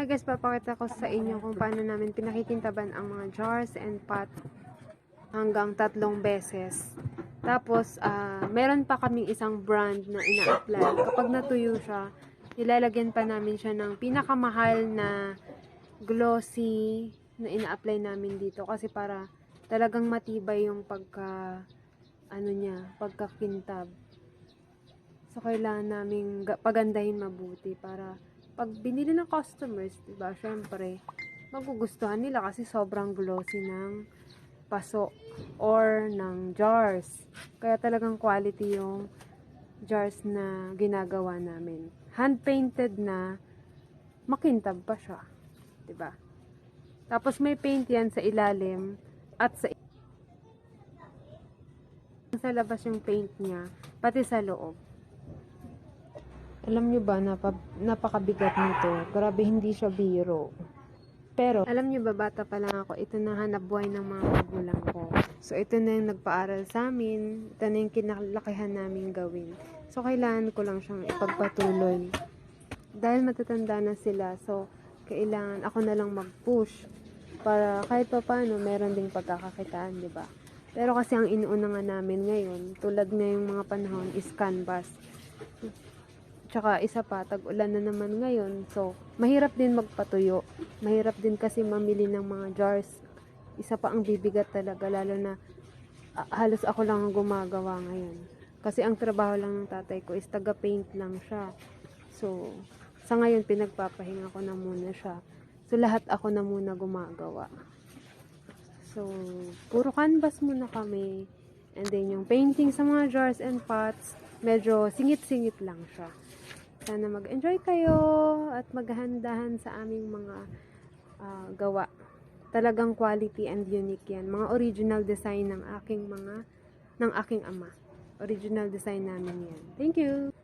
Okay guys, papakita ko sa inyo kung paano namin pinakikintaban ang mga jars and pot hanggang 3 beses. Tapos, meron pa kaming isang brand na ina-apply. Kapag natuyo siya, nilalagyan pa namin siya ng pinakamahal na glossy na ina-apply namin dito. Kasi para talagang matibay yung pagkakintab. So, kailangan namin pagandahin mabuti para pag binili ng customers, diba, syempre, magugustuhan nila kasi sobrang glossy ng paso or ng jars. Kaya talagang quality yung jars na ginagawa namin. Hand-painted na, makintab pa siya. Diba? Tapos may paint yan sa ilalim at sa labas yung paint niya, pati sa loob. Alam nyo ba, napakabigat nito. Grabe, hindi siya biro. Pero, alam nyo ba, bata pa lang ako, ito na hanap buhay ng mga magulang ko. So, ito na yung nagpaaral sa amin. Ito na yung kinalakihan namin gawin. So, kailangan ko lang siyang ipagpatuloy. Dahil matatanda na sila, so, kailangan ako na lang mag-push. Para kahit pa paano, meron ding pagkakakitaan, di ba? Pero kasi ang inuuna nga namin ngayon, tulad ngayong mga panahon, is canvas. Tsaka isa pa, tag-ulan na naman ngayon. So, mahirap din magpatuyo. Mahirap din kasi mamili ng mga jars. Isa pa ang bibigat talaga, lalo na halos ako lang ang gumagawa ngayon. Kasi ang trabaho lang ng tatay ko is taga-paint lang siya. So, sa ngayon, pinagpapahinga ko na muna siya. So, lahat ako na muna gumagawa. So, puro canvas muna kami. And then, yung painting sa mga jars and pots, medyo singit-singit lang siya. Sana mag-enjoy kayo at maghandahan sa aming mga gawa. Talagang quality and unique yan. Mga original design ng aking ama. Original design namin yan. Thank you!